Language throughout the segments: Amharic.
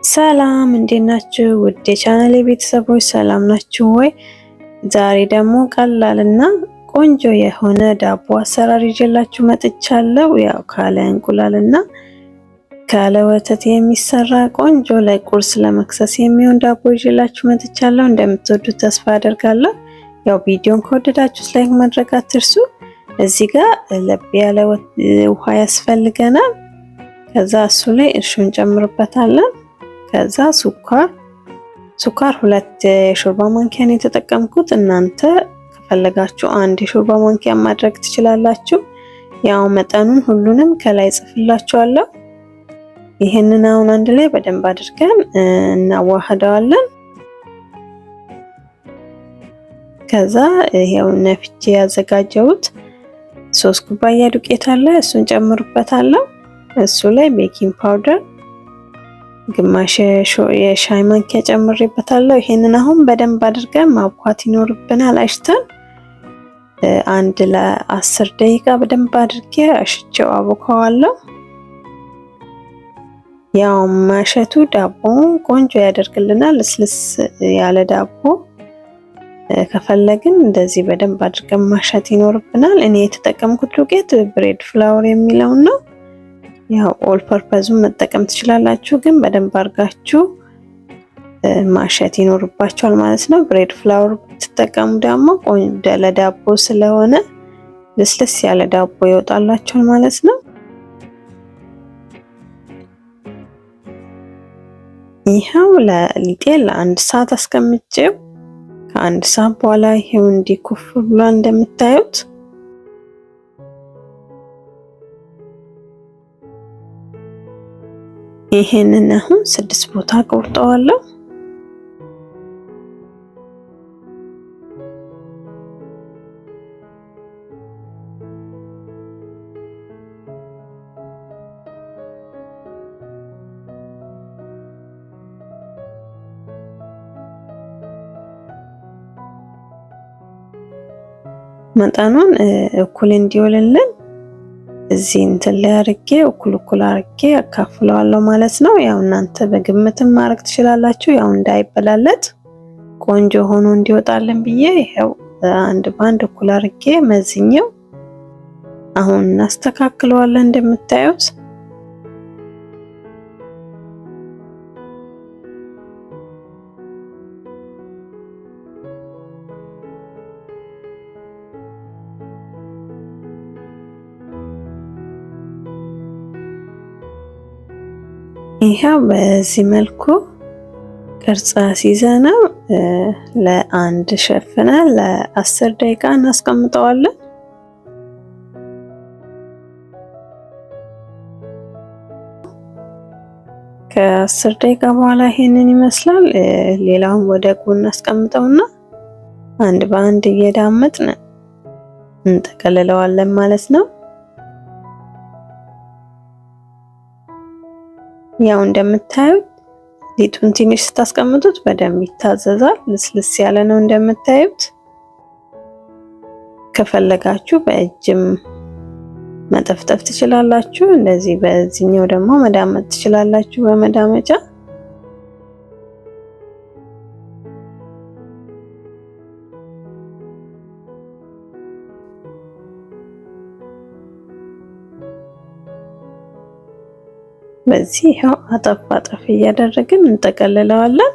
ሰላም እንዴት ናችሁ? ውድ የቻናሌ ቤተሰቦች ሰላም ናችሁ ወይ? ዛሬ ደግሞ ቀላልና ቆንጆ የሆነ ዳቦ አሰራር ይዤላችሁ መጥቻለሁ። ያው ካለ እንቁላልና ካለ ወተት የሚሰራ ቆንጆ ለቁርስ ለመክሰስ የሚሆን ዳቦ ይዤላችሁ መጥቻለሁ። እንደምትወዱት ተስፋ አደርጋለሁ። ያው ቪዲዮን ከወደዳችሁት ላይክ ማድረግ አትርሱ። እዚህ ጋር ለብ ያለ ውሃ ያስፈልገናል። ከዛ እሱ ላይ እርሾ እንጨምርበታለን። ከዛ ሱኳር 2 የሾርባ ማንኪያ ነው የተጠቀምኩት። እናንተ ከፈለጋችሁ 1 የሾርባ ማንኪያ ማድረግ ትችላላችሁ። ያው መጠኑን ሁሉንም ከላይ ጽፍላችኋለሁ። ይሄንን አሁን አንድ ላይ በደንብ አድርገን እናዋህደዋለን። ከዛ ይሄው ነፍቼ ያዘጋጀሁት 3 ኩባያ ዱቄት አለ። እሱን ጨምሩበታለሁ። እሱ ላይ ቤኪንግ ፓውደር ግማሽ የሻይ ማንኪያ ጨምሬበታለሁ። ይሄንን አሁን በደንብ አድርገን ማብኳት ይኖርብናል። አሽተን አንድ ለ10 ደቂቃ በደንብ አድርጌ አሽቼው አቦካዋለሁ። ያው ማሸቱ ዳቦውን ቆንጆ ያደርግልናል። ልስልስ ያለ ዳቦ ከፈለግን እንደዚህ በደንብ አድርገን ማሸት ይኖርብናል። እኔ የተጠቀምኩት ዱቄት ብሬድ ፍላወር የሚለው ነው። ያው ኦል ፐርፐዙን መጠቀም ትችላላችሁ፣ ግን በደንብ አድርጋችሁ ማሸት ይኖርባችኋል ማለት ነው። ብሬድ ፍላወር ብትጠቀሙ ደግሞ ቆንጆ ለዳቦ ስለሆነ ልስልስ ያለ ዳቦ ይወጣላችኋል ማለት ነው። ይሄው ለሊጤ ለ1 ሰዓት አስቀምጬው ከ1 ሰዓት በኋላ ይሄው እንዲኩፍ ብሏል እንደምታዩት። ይሄንን አሁን 6 ቦታ ቆርጠዋለሁ። መጠኑን እኩል እንዲወልልን እዚህ እንትን ላይ አርጌ እኩል አርጌ አካፍለዋለሁ ማለት ነው። ያው እናንተ በግምትም ማድረግ ትችላላችሁ። ያው እንዳይበላለጥ ቆንጆ ሆኖ እንዲወጣልን ብዬ ይሄው አንድ ባንድ እኩል አርጌ መዝኘው አሁን እናስተካክለዋለን እንደምታዩት። ይሄው በዚህ መልኩ ቅርጽ አስይዘነው ለአንድ ሸፍነን ለ10 ደቂቃ እናስቀምጠዋለን። ከ10 ደቂቃ በኋላ ይሄንን ይመስላል። ሌላውን ወደ ጎን አስቀምጠውና አንድ በአንድ እየዳመጥን እንጠቀልለዋለን ማለት ነው። ያው እንደምታዩት ሊጡን ትንሽ ስታስቀምጡት በደንብ ይታዘዛል። ልስልስ ያለ ነው እንደምታዩት። ከፈለጋችሁ በእጅም መጠፍጠፍ ትችላላችሁ። እንደዚህ በዚህኛው ደግሞ መዳመጥ ትችላላችሁ በመዳመጫ። በዚህ ይሄው አጠፍ እያደረግን እንጠቀልለዋለን።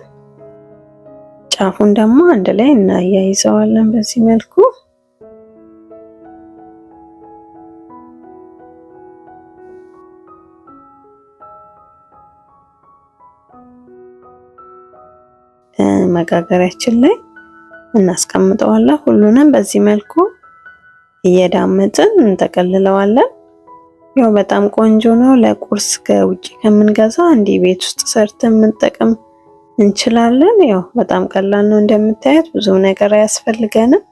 ጫፉን ደግሞ አንድ ላይ እናያይዘዋለን በዚህ መልኩ። መጋገሪያችን ላይ እናስቀምጠዋለን። ሁሉንም በዚህ መልኩ እየዳመጥን እንጠቀልለዋለን። ያው በጣም ቆንጆ ነው። ለቁርስ ከውጪ ከምንገዛ እንዲህ ቤት ውስጥ ሰርተን መጠቀም እንችላለን። ያው በጣም ቀላል ነው እንደምታዩት፣ ብዙ ነገር አያስፈልገንም።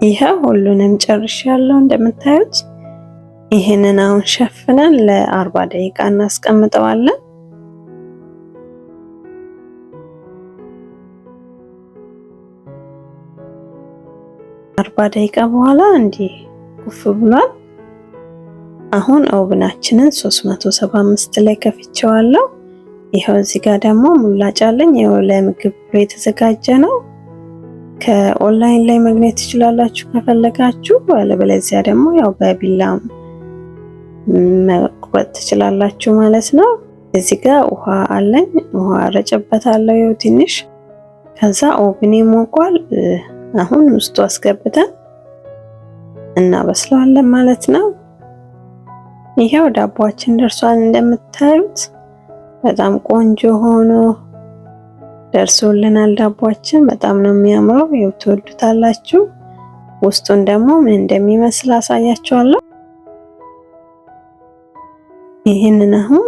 ይሄው ሁሉንም ጨርሻለሁ እንደምታዩት። ይሄንን አሁን ሸፍነን ለ40 ደቂቃ እናስቀምጠዋለን። 40 ደቂቃ በኋላ እንዲህ ኩፍ ብሏል። አሁን ኦቭናችንን 375 ላይ ከፍቼዋለሁ። ይሄው እዚህ ጋር ደግሞ ሙላጭ አለኝ። ይሄው ለምግብ ብሎ የተዘጋጀ ነው። ከኦንላይን ላይ ማግኘት ትችላላችሁ ከፈለጋችሁ፣ አለበለዚያ ደግሞ ያው በቢላም መቁረጥ ትችላላችሁ ማለት ነው። እዚህ ጋር ውሃ አለኝ። ውሃ ረጨበታለሁ ይኸው ትንሽ። ከዛ ኦቭኔ ሞቋል። አሁን ውስጡ አስገብተን እናበስለዋለን ማለት ነው። ይሄው ዳቦአችን ደርሷል እንደምታዩት። በጣም ቆንጆ ሆኖ ደርሶልናል ዳቦአችን። በጣም ነው የሚያምረው። ይኸው ትወዱታላችሁ። ውስጡን ደግሞ ምን እንደሚመስል አሳያችኋለሁ። ይሄንን አሁን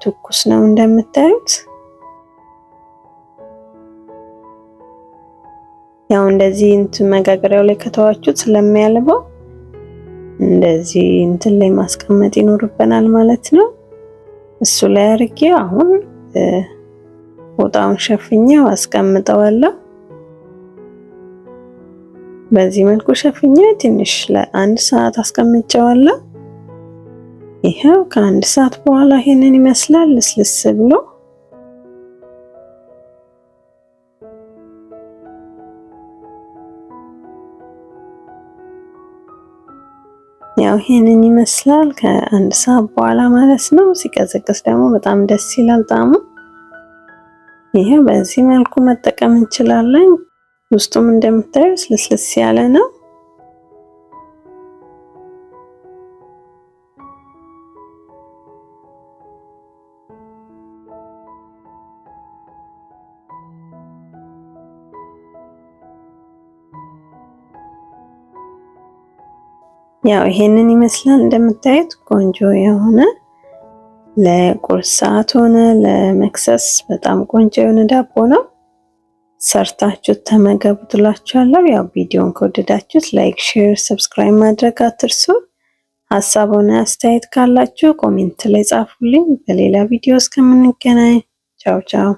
ትኩስ ነው እንደምታዩት። ያው እንደዚህ እንትን መጋገሪያው ላይ ከተዋችሁት ስለሚያልበው እንደዚህ እንትን ላይ ማስቀመጥ ይኖርብናል ማለት ነው። እሱ ላይ አድርጌ አሁን ፎጣውን ሸፍኜው አስቀምጠዋለሁ። በዚህ መልኩ ሸፍኜ ትንሽ ለአንድ ሰዓት አስቀምጨዋለሁ። ይሄው ከአንድ ሰዓት በኋላ ይሄንን ይመስላል ልስልስ ብሎ። ያው ይሄንን ይመስላል ከአንድ ሰዓት በኋላ ማለት ነው። ሲቀዘቅዝ ደግሞ በጣም ደስ ይላል ጣዕሙ። ይሄ በዚህ መልኩ መጠቀም እንችላለን። ውስጡም እንደምታዩት ልስልስ ያለ ነው። ያው ይሄንን ይመስላል እንደምታዩት ቆንጆ የሆነ ለቁርስ ሰዓት ሆነ ለመክሰስ በጣም ቆንጆ የሆነ ዳቦ ነው። ሰርታችሁ ተመገቡት እላችኋለሁ። ያው ቪዲዮን ከወደዳችሁት ላይክ፣ ሼር፣ ሰብስክራይብ ማድረግ አትርሱ። ሀሳብ ሆነ አስተያየት ካላችሁ ኮሜንት ላይ ጻፉልኝ። በሌላ ቪዲዮ እስከምንገናኝ ቻው ቻው።